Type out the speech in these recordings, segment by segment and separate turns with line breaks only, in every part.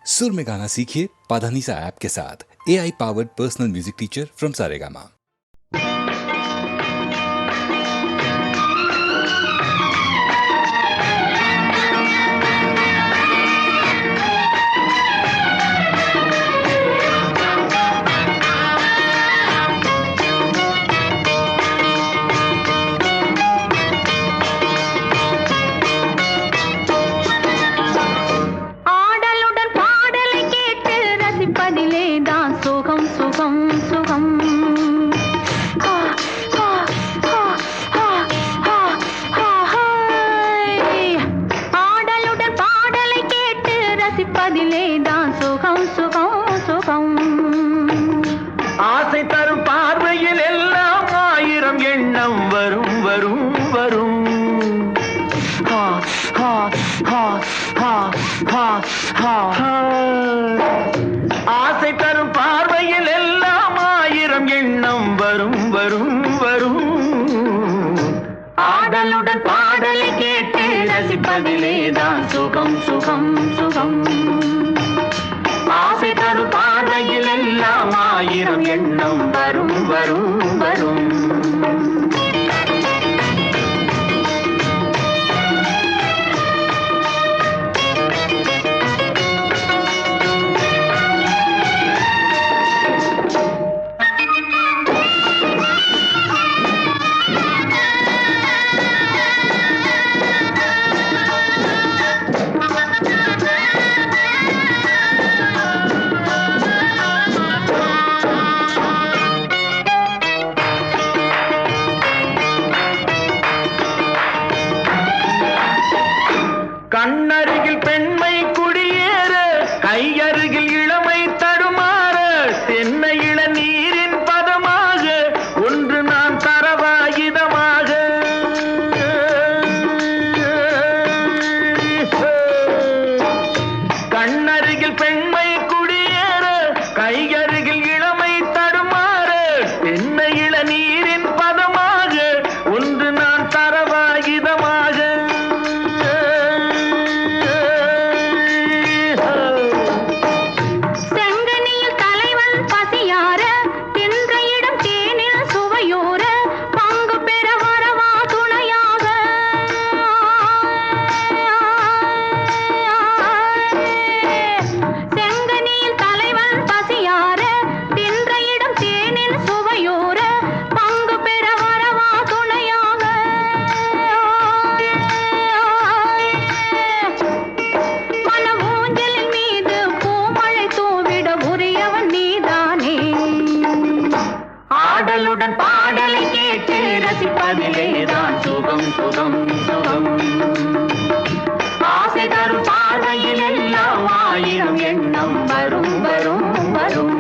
सुर में गाना सीखिए पाधानीसा ऐप के साथ। AI powered personal music teacher from Saregama.
ஆசை தரும் பார்வையில் எல்லாம் ஆயிரம் எண்ணம் வரும் வரும் வரும். ஆசை தரும் பார்வையில் எல்லாம் ஆயிரம் எண்ணம் வரும் வரும் வரும். ஆடலுடன் பாடலை கேட்டு ரசிப்பதிலேதான் சுகம் சுகம் சுகம். ஆசை தரும் பார்வையில் எல்லாம் ஆயிரம் எண்ணம் வரும் வரும் வரும். கண்ணருகில் பெண்மை குடியேற, கையருகில் இளமை தடுமாற, தென்னை இளநீரின் பதமாக ஒன்று நான் தரவாயுதமாக. கண்ணருகில் பெண்மை குடியேற, கையருகில் இளமை தடுமாற, தென்னை இளநீரின் பதமாக ஒன்று நான் தரவாயுதமாக. ஆடலுடன் பாடலை கேட்டு ரசிப்பதிலேதான் சுகம் சுகம் சுகம். ஆசை தரும் பார்வையில் எல்லாம் ஆயிரம் எண்ணம் வரும் வரும் வரும்.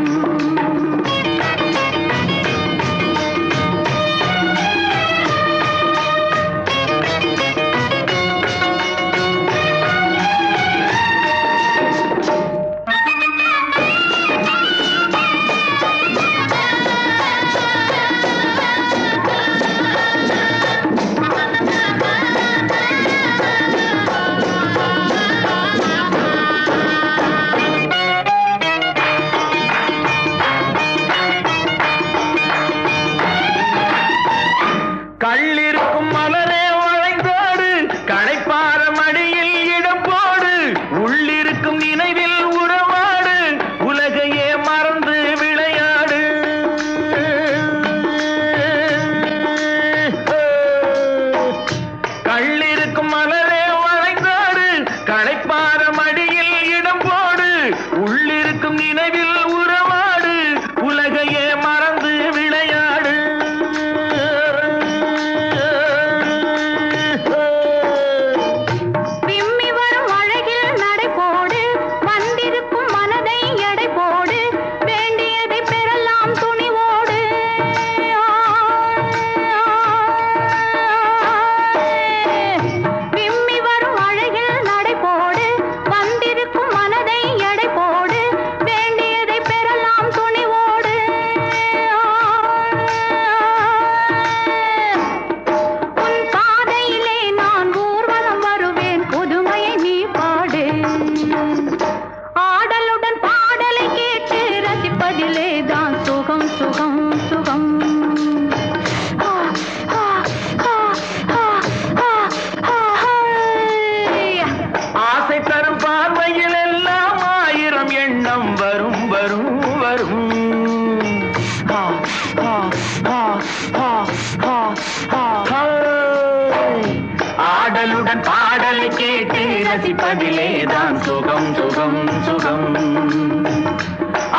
பாடலை கேட்டு ரசிப்பதிலேதான் சுகம் சுகம் சுகம்.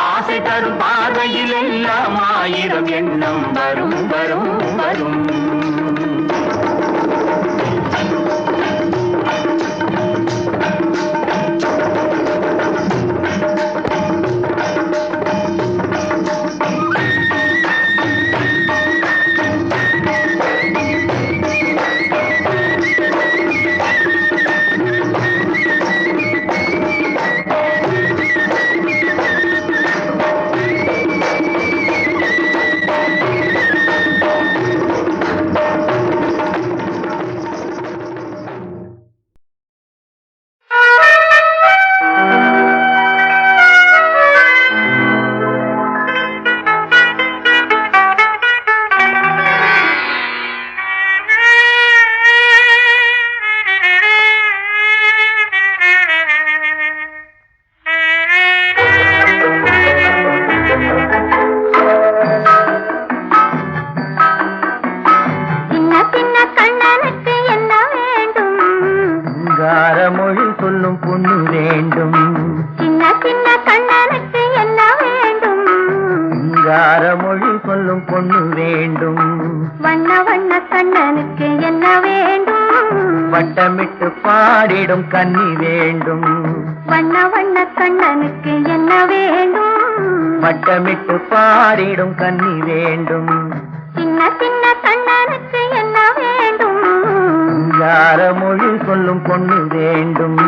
ஆசை தரும் பார்வையில் எல்லாம் ஆயிரம் எண்ணம் வரும் வரும் வரும்.
வட்டமிட்டு பாடிடும் கன்னி வேண்டும்.
வண்ண வண்ண கண்ணனுக்கு என்ன வேண்டும்?
வட்டமிட்டு பாடிடும் கன்னி வேண்டும்.
சின்ன சின்ன கண்ணனுக்கு என்ன வேண்டும்?
யார மொழி சொல்லும் பொண்ணு வேண்டும்.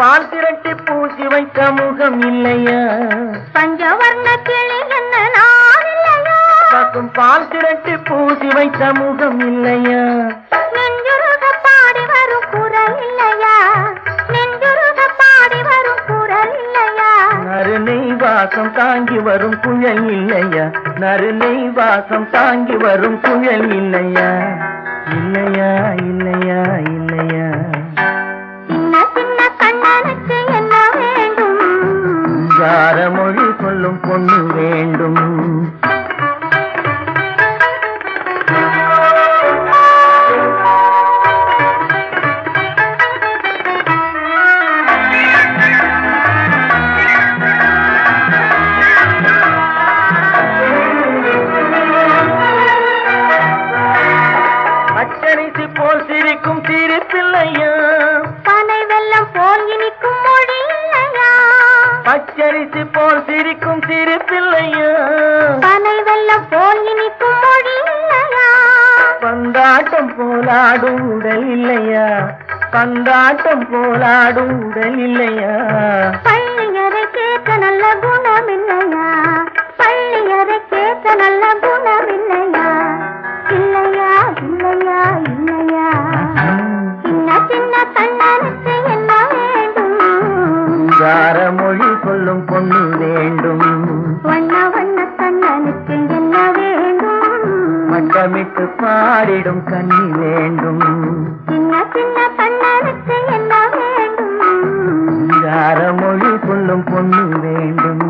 பால் திரட்டி பூசி வைத்த முகம் இல்லையா?
பஞ்சவர்ண கிளி என்ன நான் இல்லையா?
பக்கும் பால் திரட்டி பூசி வைத்த முகம் இல்லையா?
நெஞ்சுருக பாடி வரும் குரல் இல்லையா? நெஞ்சுருக பாடி வரும் குரல் இல்லையா?
நறுநெய் வாசம் தாங்கி வரும் குழல் இல்லையா? நறுநெய் வாசம் தாங்கி வரும் குழல் இல்லையா? இல்லையா இல்லையா இல்லையா? யார மொழி சொல்லும் பொண்ணு வேண்டும். அச்சரிசி போல் சிரிக்கும் சிரிப்பில்லையா?
பனை வெள்ளம் போல் இனிக்கும் மொழி இல்லையா?
பச்சரிசி போல் சிரிக்கும் சிரிப்பில்லையா?
பனை வெள்ளம் போல் இனிக்கும் மொழி இல்லையா?
பந்தாட்டம் போலாடும் உடல் இல்லையா? பந்தாட்டம் போலாடும் உடல் இல்லையா?
பள்ளியறை கேட்க நல்ல குணம் இல்லையா? பள்ளியறை கேட்க நல்ல குணம் இல்லையா? இல்லையா இல்லையா இல்லையா? சின்ன சின்ன கண்ணனுக்கு என்ன வேண்டும்?
யார மொழி சொல்லும் பொண்ணு வேண்டும்.
வண்ண வண்ண கண்ணனுக்கு என்ன வேண்டும்?
வட்டமிட்டு பாடிடும் கன்னி வேண்டும்.
சின்ன சின்ன கண்ணனுக்கு என்ன வேண்டும்?
யார மொழி சொல்லும் பொண்ணு வேண்டும்.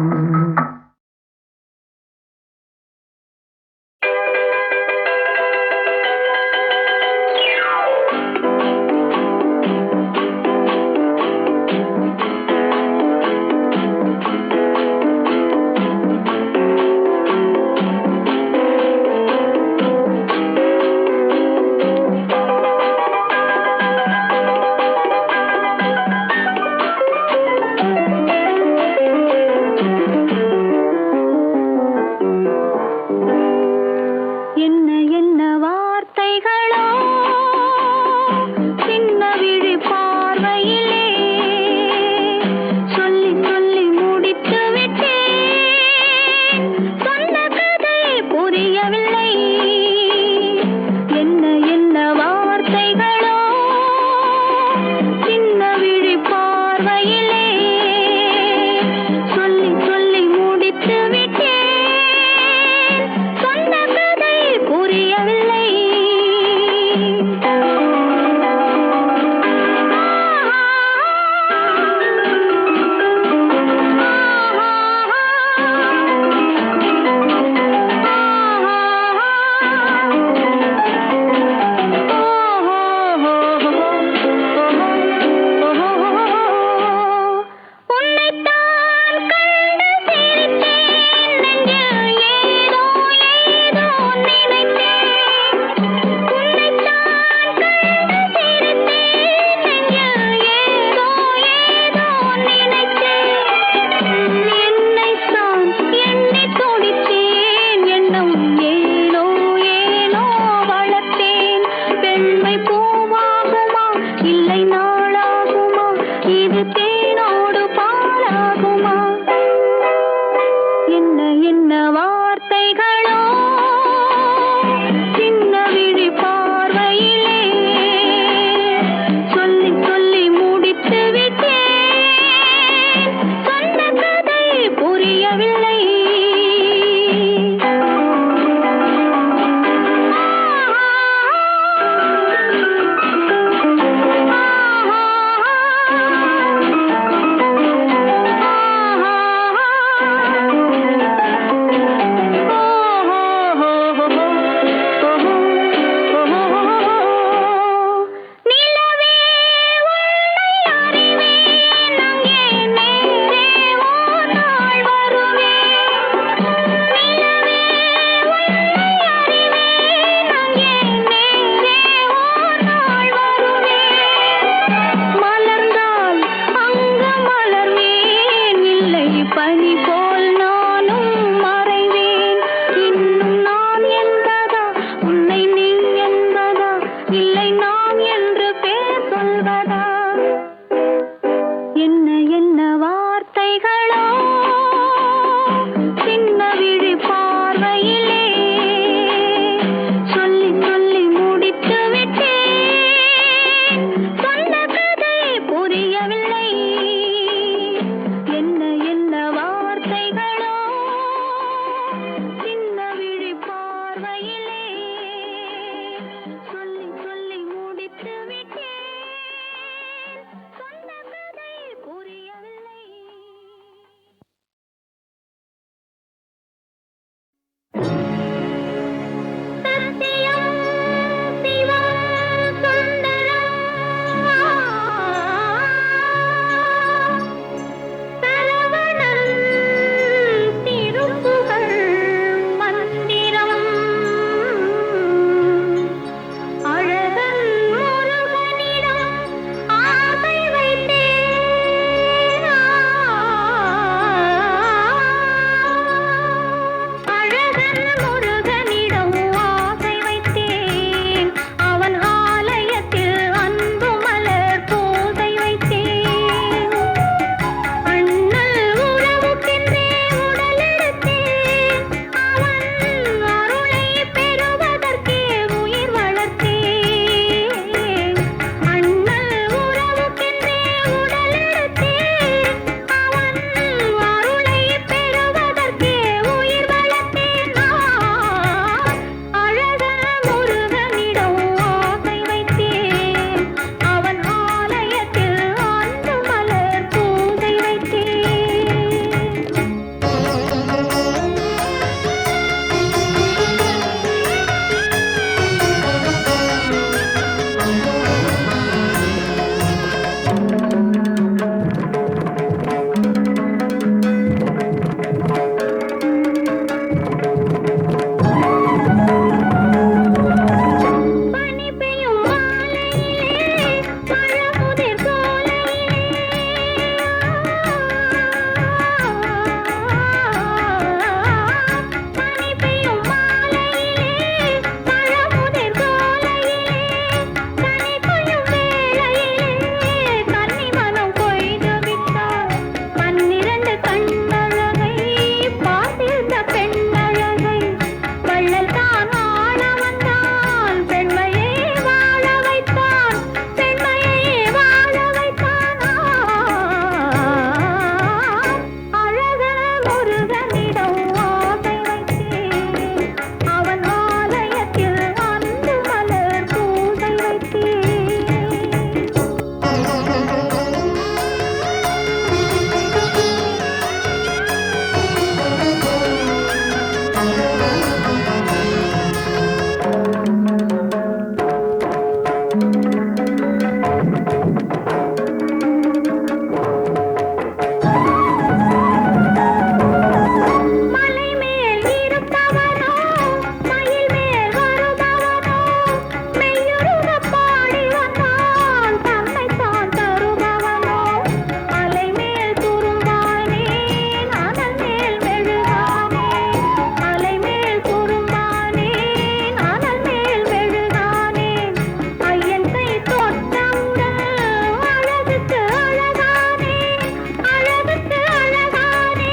இல்லை நாம் என்று பேர் சொல்வதா? என்ன என்ன வார்த்தைகளோ சின்ன விழி பார்வையிலே சொல்லி சொல்லி முடித்து விட்டேன். சொன்ன கதை புரியவில்லை. என்ன என்ன வார்த்தைகளோ சின்ன விழி பார்வையிலே சொல்லி சொல்லி முடித்து விட்டேன். சொன்ன கதை புரியவில்லை. சத்தியம் சிவம் சுந்தரம் சரவணன் திருப்புகழ் மந்திரம் அழகன் முருகனிடம் ஆசை வைத்தேன். அழகன் முருகனிடம் ஆசை வைத்தேன். அவன் ஆலயத்தில் அன்பு மலர் பூசை வைத்தேன். அண்ணல் உறவுக்கென்றே உடல் எடுத்தேன். அவன் அருளை பெறுவதற்கே உயிர் வளர்த்தேன். அண்ணல் உறவுக்கென்றே உடல் எடுத்தேன். அவன் அருளை பெறுவதற்கே உயிர் வளர்த்தேன். அழகன் முருகனிடம் ஆசை வைத்தேன். அவன் ஆலயத்தில் அன்பு மலர் பூசை வைத்தேன். பனி பெய்யும் மாலையிலே பழமுதிர் பனி பெய்யும் மாலையிலே பழமுதிர் சோலையிலே கனி கொய்யும் வேளையிலே கன்னி மனம் கொய்து விட்டார். 12 கண்ணழகை பார்த்திருந்த பெண்ணழகை வள்ளல் தான் ஆள வந்தான். பெண்மையை வாழ வைத்தான். பெண்மையை வாழ வைத்தான். அழகன் முருகனிடம் ஆசை வைத்தேன். அவன் ஆலயத்தில் அன்பு மலர் பூசை வைத்தேன். மலை மேல் இருப்பவனோ மயில் மேல் வருபவனோ மெய்யுருக பாடி வந்தான். தன்னைத்தான் தருபவனோ அலை மேல் துரும்பானே அனல் மேல் மெழுகானே. அலை மேல் துரும்பானே அனல் மேல் மெழுகானே. ஐயன் கை தொட்டவுடன் அழகுக்கு அழகானே. அழகுக்கு அழகானே.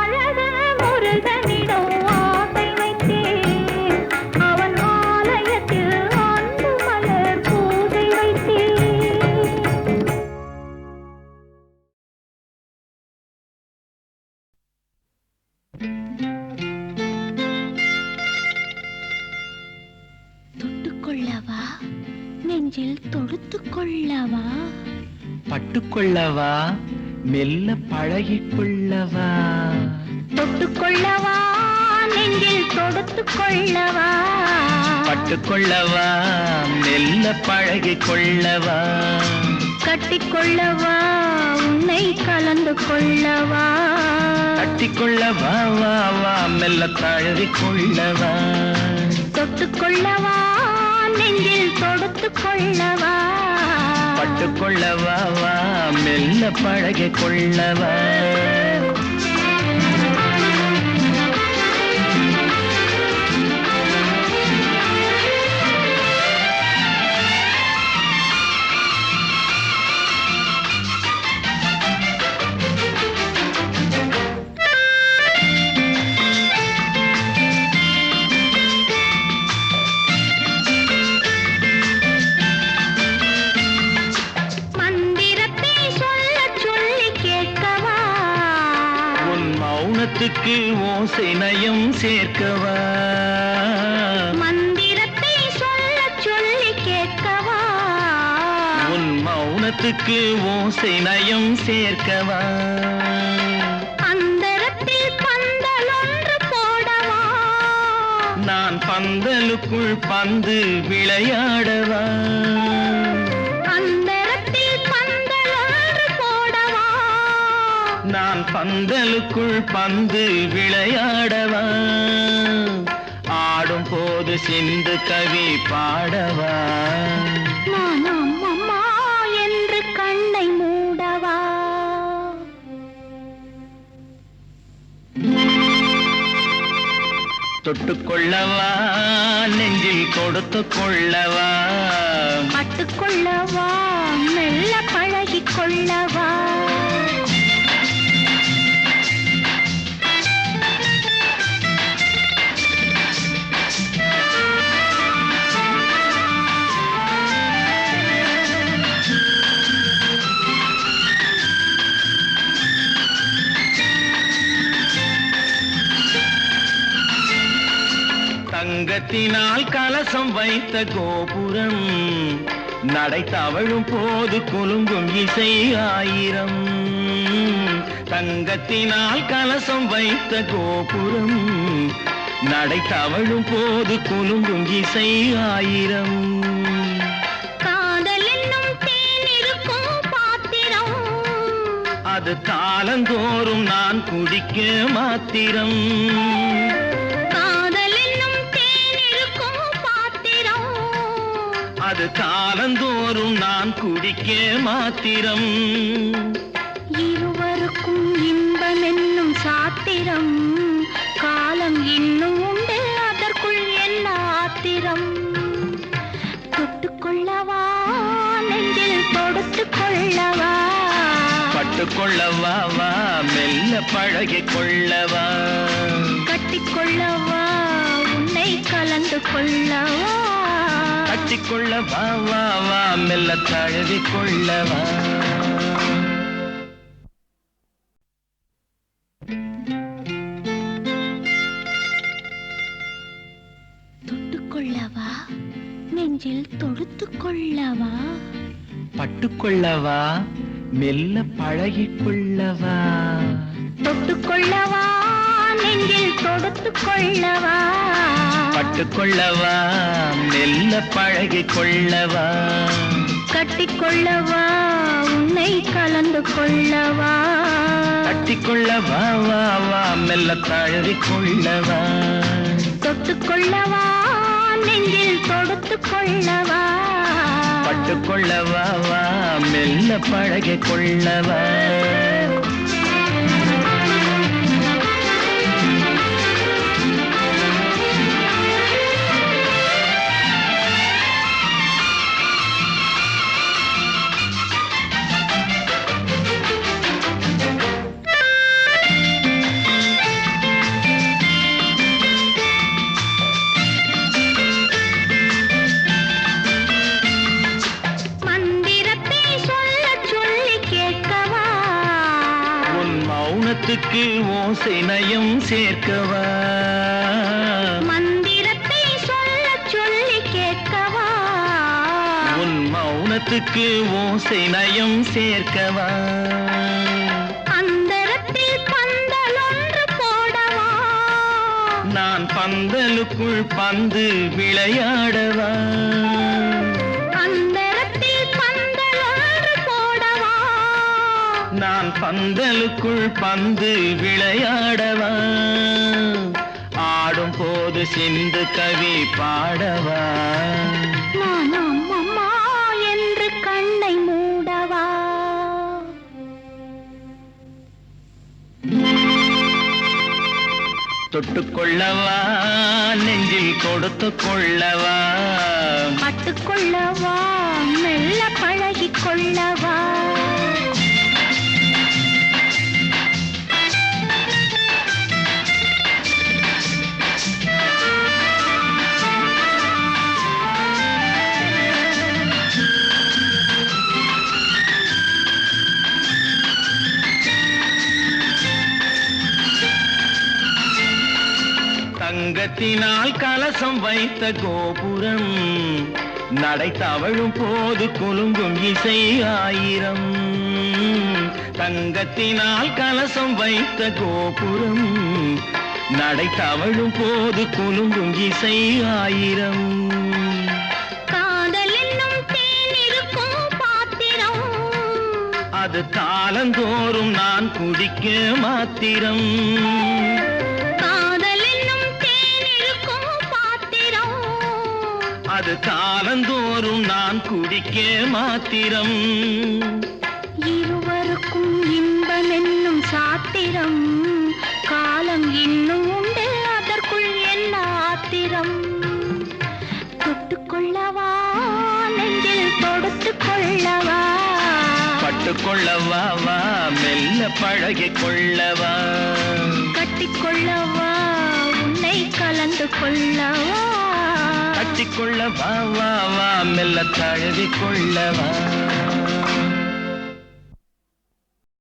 அழகன் முருகனிடம் ஆசை வைத்தேன். அவன் ஆலயத்தில் அன்பு மலர் பூசை வைத்தேன். தொட்டுக்கொள்ளவா நெஞ்சில் தொடுத்துக்கொள்ளவா?
பட்டுக்கொள்ளவா மெல்ல பழகிக்கொள்ளவா?
தொட்டுக்கொள்ளவா நெஞ்சில் தொடுத்துக்கொள்ளவா?
பட்டுக்கொள்ளவா மெல்ல பழகிக்கொள்ளவா?
கட்டிக்கொள்ளவா உன்னை கலந்து கொள்ளவா?
கட்டிக்கொள்ளவா வா வா மெல்ல தழுவிக்கொள்ளவா?
தொட்டுக்கொள்ளவா நெஞ்சில் தொடுத்துக்கொள்ளவா?
பட்டுக்கொள்ளவா வா மெல்ல பழகிக்கொள்ளவா? ஓசை நயம் சேர்க்கவா
மந்திரத்தை சொல்ல சொல்லி கேட்கவா
உன் மௌனத்துக்கு ஓசை நயம் சேர்க்கவா
அந்தரத்தில் பந்தல் ஒன்று போடவா
நான் பந்தலுக்குள் பந்து விளையாடவா
அந்தரத்தில் பந்தல் ஒன்று போடவா
நான் பந்தலுக்குள் பந்து விளையாடவா ஆடும் போது சிந்து கவி பாடவா
நான் அம்மம்மா என்று கண்ணை மூடவா
தொட்டுக்கொள்ளவா நெஞ்சில் கொடுத்து கொள்ளவா
பட்டுக்கொள்ளவா மெல்ல பழகிக் கொள்ளவா
தங்கத்தினால் கலசம் வைத்த கோபுரம் நடை தவழும் போது குலுங்கும் இசை ஆயிரம் தங்கத்தினால் கலசம் வைத்த கோபுரம் நடை தவழும் போது குலுங்கும் இசை ஆயிரம்
காதல் என்னும் தேன் இருக்கும் பாத்திரம்
அது காலந்தோறும் நான் குடிக்க மாத்திரம்
காதல் என்னும் தேன் இருக்கும் பாத்திரம்
அது காலந்தோறும் நான் குடிக்க மாத்திரம்
இருவருக்கும் இன்பம் என்னும் சாத்திரம் காலம் இன்னும் உண்டு அதற்குள் என்ன ஆத்திரம் தொட்டுக்கொள்ளவா நெஞ்சில் தொடுத்துக் கொள்ளவா
பட்டுக்கொள்ளவா வா மெல்ல பழகிக் கொள்ளவா
கட்டிக்கொள்ளவா உன்னை கலந்து கொள்ளவா
கட்டிக்கொள்ளவா வா வா மெல்ல தழுவிக் கொள்ளவா
தொட்டுக்கொள்ளவா நெஞ்சில் தொடுத்துக் கொள்ளவா
பட்டுக்கொள்ளவா மெல்ல பழகிக் கொள்ளவா
தொட்டுக்கொள்ளவா நெஞ்சில் தொடுத்துக் கொள்ளவா
பட்டுக்கொள்ளவா மெல்ல பழகிக் கொள்ளவா
கட்டிக்கொள்ளவா உன்னை கலந்து கொள்ளவா
கட்டிக்கொள்ளவா வா வா மெல்ல தழுவிக் கொள்ளவா
தொட்டுக்கொள்ளவா நெஞ்சில் தொடுத்துக் கொள்ளவா
பட்டுக்கொள்ளவா வா மெல்ல பழகிக் கொள்ளவா
மந்திரத்தை சொல்ல சொல்லி கேட்கவா
உன் மௌனத்துக்கு ஓசை நயம் சேர்க்கவா
மந்திரத்தை சொல்ல சொல்லி கேட்கவா
உன் மௌனத்துக்கு ஓசை நயம் சேர்க்கவா
அந்தரத்தில் பந்தல் ஒன்று போடவா
நான் பந்தலுக்குள் பந்து விளையாடவா
அந்தரத்தில் பந்தல் ஒன்று போடவா
நான் பந்தலுக்குள் பந்து விளையாடவா ஆடும் போது சிந்து கவி பாடவா
நான் அம்மம்மா என்று கண்ணை மூடவா
தொட்டுக்கொள்ளவா நெஞ்சில் கொடுத்து கொள்ளவா
பட்டுக்கொள்ளவா மெல்ல பழகிக் கொள்ளவா
கலசம் வைத்த கோபுரம் நடை தவழும் போது குலுங்கும் இசை ஆயிரம். தங்கத்தினால் கலசம் வைத்த கோபுரம் நடை தவழும் போது குலுங்கும் இசை ஆயிரம்.
காதல் என்னும் தேன் இருக்கும் பாத்திரம்,
அது காலந்தோறும் நான் குடிக்க மாத்திரம்.
காதல் என்னும் தேன் இருக்கும் பாத்திரம்,
அது காலந்தோறும் நான் குடிக்க மாத்திரம்.
இருவருக்கும் இன்பம் என்னும் சாத்திரம், காலம் இன்னும் உண்டு அதற்குள் என்ன ஆத்திரம். தொட்டுக்கொள்ளவா நெஞ்சில் தொடுத்துக் கொள்ளவா,
பட்டுக்கொள்ளவா வா மெல்ல பழகிக் கொள்ளவா,
கட்டிக்கொள்ளவா உன்னை கலந்து கொள்ளவா,
கட்டிக்கொள்ளவா வா வா மெல்ல தழுவிக் கொள்ளவா.